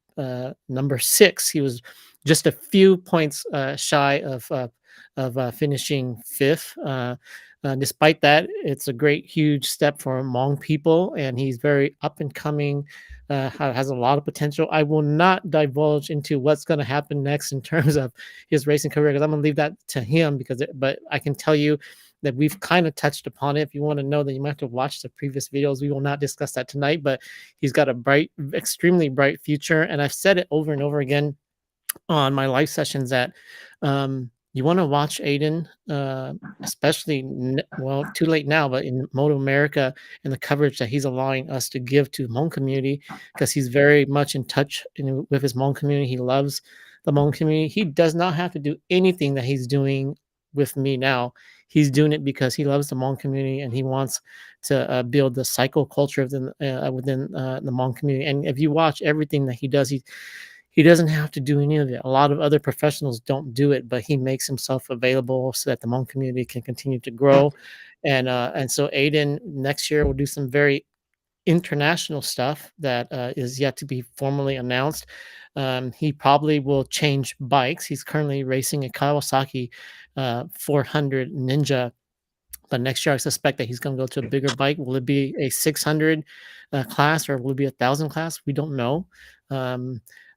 number 6. He was just a few points shy of finishing 5th. Despite that, it's a great, huge step for Hmong people, and he's very up and coming. Has a lot of potential. I will not divulge into what's going to happen next in terms of his racing career because I'm going to leave that to him. But I can tell you that we've kind of touched upon it. If you want to know, then you might have to watch the previous videos. We will not discuss that tonight, but he's got a bright, extremely bright future. And I've said it over and over again on my live sessions that you want to watch Aden, especially well, too late now, but in MotoAmerica and the coverage that he's allowing us to give to the Hmong community, because he's very much in touch with his Hmong community. He loves the Hmong community. He does not have to do anything that he's doing with me now. He's doing it because he loves the Hmong community and he wants to build the cycle culture within the Hmong community. And if you watch everything that he does, he doesn't have to do any of it. A lot of other professionals don't do it, but he makes himself available so that the Hmong community can continue to grow. And so Aden next year will do some very international stuff that is yet to be formally announced. He probably will change bikes. He's currently racing a Kawasaki 400 Ninja, but next year I suspect that he's going to go to a bigger bike. Will it be a 600 class or will it be 1,000 class? We don't know.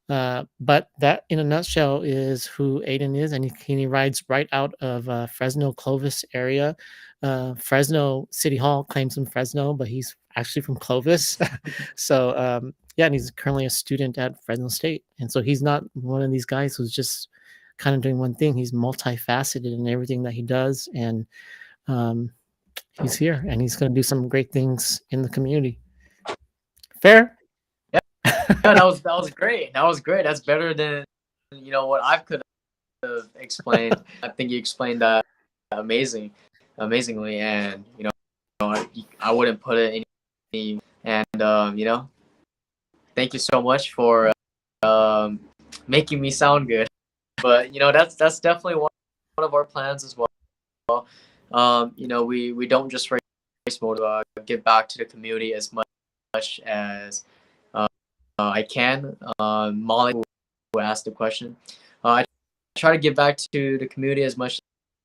But that, in a nutshell, is who Aden is, and he rides right out of Fresno, Clovis area. Fresno City Hall claims him Fresno, but he's actually from Clovis. So yeah, and he's currently a student at Fresno State, and so he's not one of these guys who's just kind of doing one thing. He's multifaceted in everything that he does, and he's here, and he's going to do some great things in the community. Fair. Yeah, that was great. That was great. That's better than what I could have explained. I think you explained that amazingly, and I wouldn't put it any. And thank you so much for making me sound good. But that's definitely one of our plans as well. We don't just race moto. Give back to the community as much as I can. Molly, who asked the question, I try to give back to the community as much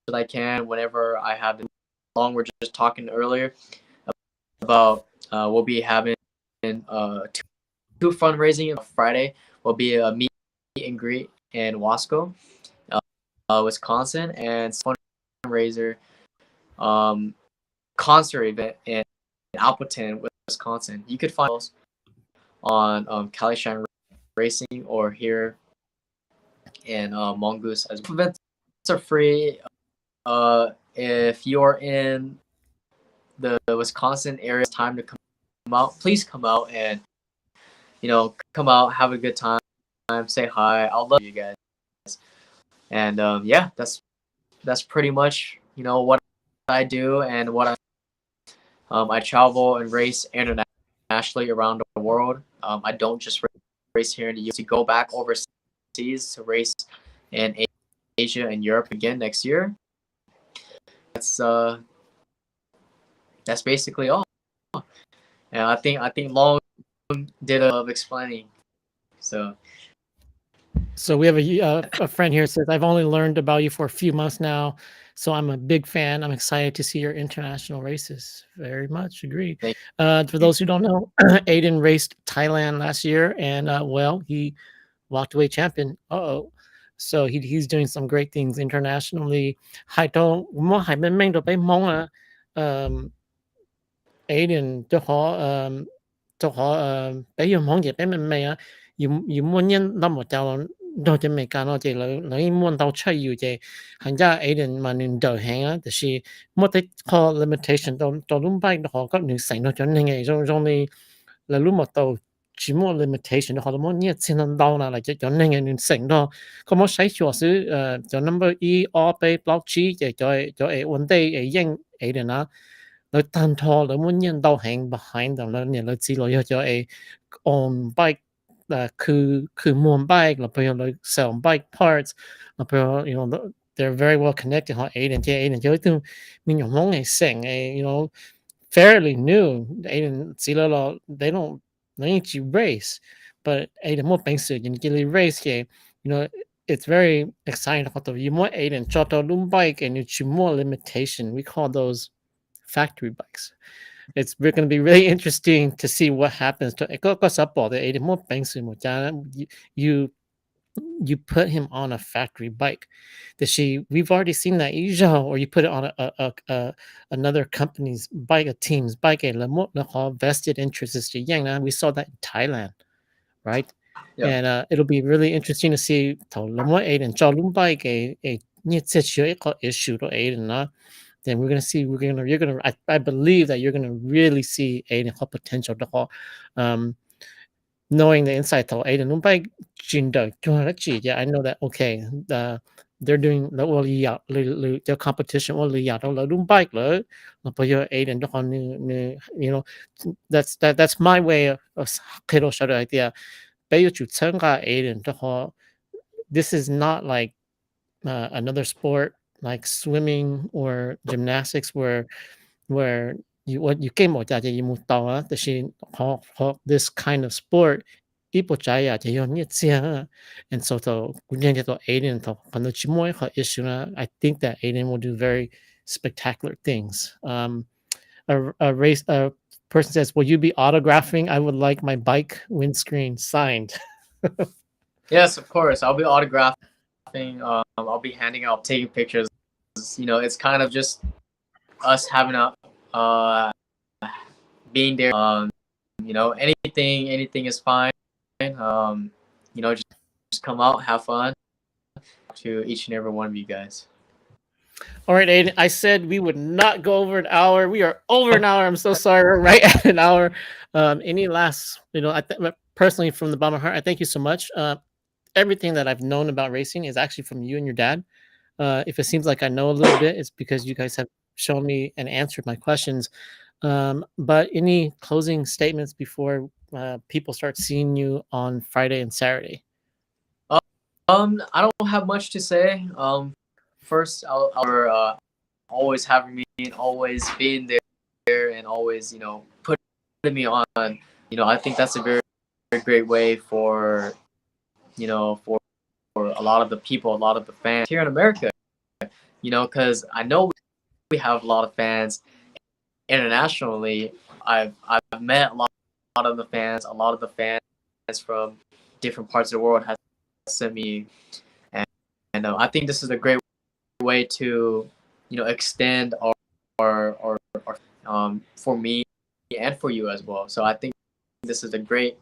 as I can whenever I have the long. We're just talking earlier about we'll be having two fundraising on Friday. Will be a meet and greet in Wasco, Wisconsin, and fundraiser concert event in Appleton, Wisconsin. You could find those on Cali Shine Racing or here in Mongoose. As events are free. If you're in the Wisconsin area, it's time to come out. Please come out and come out, have a good time, say hi. I'll love you guys. And yeah, that's pretty much what I do and what I travel and race internationally around the world. I don't just race here in the U.S. To go back overseas to race in Asia and Europe again next year. That's basically all. And I think Long did of explaining. So we have a friend here says, I've only learned about you for a few months now, so I'm a big fan. I'm excited to see your international races. Very much agree. For those who don't know, Aden raced Thailand last year, and he walked away champion. So he's doing some great things internationally. 係到咁係明明到俾懵啊，Aiden 都可俾用網頁俾明明啊，要滿因冧我就到只未間咯，即你滿到出要即係家 Aiden 問你導行啊，就是冇得 call limitation 到窿拜到學個女成到準嘅，仲你冇到全部 limitation 都學到冇呢先能到啦，嚟只準嘅女成到，咁我使住少就 number E or 被 block G 就one day 應 Aiden 啦。你單拖你滿人都行 behind 度啦，你知道有咗 on bike คือ moon bike แล้วพอเรา sell bike parts แล้วพอ you know they're very well connected 和 Aden 就都มีอย่างมองไอ้เสียง you know fairly new Aden 知道咯 they don't need to race but Aden 冇平時人哋 race 嘅 you know it's very exciting 學到有冇 Aden 做到 moon bike and you choose more limitation we call those factory bikes. It's going to be really interesting to see what happens to you you put him on a factory bike. We've already seen that or you put it on a another company's bike, a team's bike. Vested interest is we saw that in Thailand, right? Yeah. And it'll be really interesting to see Aiden bike a issue to Aiden then you're gonna I believe that you're gonna really see Aiden have potential to knowing the insight to Aiden yeah I know that okay they're doing their competition bike Aiden you know that's my way of idea Aiden this is not like another sport like swimming or gymnastics where you came out this kind of sport and so Aiden I think that Aiden will do very spectacular things. A person says, will you be autographing? I would like my bike windscreen signed. Yes, of course. I'll be autographing. I'll be handing out, taking pictures. You know, it's kind of just us having a being there. You know, anything is fine. You know, just come out, have fun. To each and every one of you guys. All right, Aiden. I said we would not go over an hour. We are over an hour. I'm so sorry. We're right at an hour. Any last, you know, personally from the bottom of my heart, I thank you so much. Everything that I've known about racing is actually from you and your dad. If it seems like I know a little bit, it's because you guys have shown me and answered my questions. But any closing statements before people start seeing you on Friday and Saturday? I don't have much to say. First, I'll always having me and always being there and always, you know, putting me on. You know, I think that's a very, very great way for, you know, for a lot of the people, a lot of the fans here in America. You know, because I know we have a lot of fans internationally. I've met a lot of the fans. A lot of the fans from different parts of the world has sent me, and I think this is a great way to, you know, extend our for me and for you as well. So I think this is a great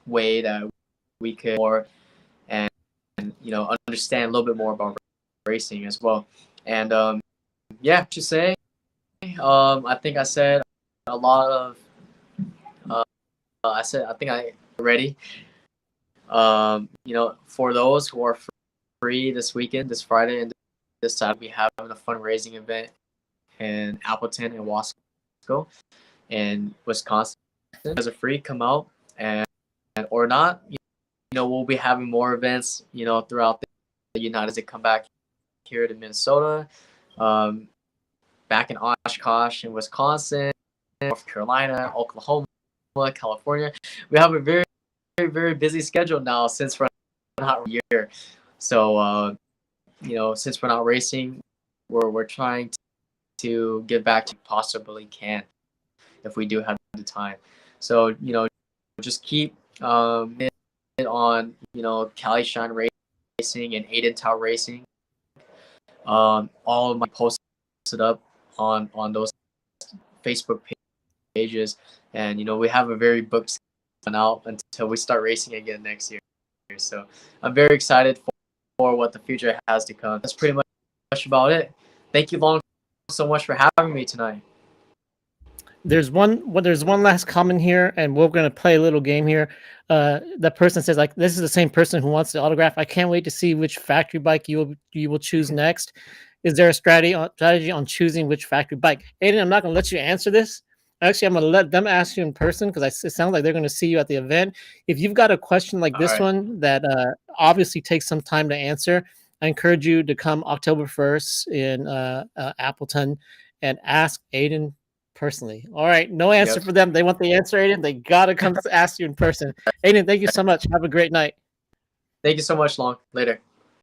way that we could more and you know understand a little bit more about racing as well. And yeah, to say, I think I said a lot of. I think I already. You know, for those who are free this weekend, this Friday and this Saturday, we have a fundraising event in Appleton and Wasco in Wisconsin. As a free, come out and or not. You know, we'll be having more events. You know, throughout the United States. Come back here to Minnesota, back in Oshkosh in Wisconsin, North Carolina, Oklahoma, California. We have a very, very, very busy schedule now since we're not here. So, you know, since we're not racing, we're trying to get back to possibly can if we do have the time. So, you know, just keep it on, you know, Cali Shine Racing and Aden Thao Racing. All of my posts up on those Facebook pages, and we have a very booked out until we start racing again next year. So I'm very excited for what the future has to come. That's pretty much about it. Thank you, Long, so much for having me tonight. There's one last comment here, and we're going to play a little game here. That person says, like, this is the same person who wants the autograph. I can't wait to see which factory bike you will choose next. Is there a strategy on choosing which factory bike? Aden, I'm not going to let you answer this. Actually, I'm going to let them ask you in person, because it sounds like they're going to see you at the event. If you've got a question like this one that obviously takes some time to answer, I encourage you to come October 1st in Appleton and ask Aden personally. All right, no answer for them. They want the answer, Aden. They got to come ask you in person. Aden, thank you so much. Have a great night. Thank you so much, Long. Later.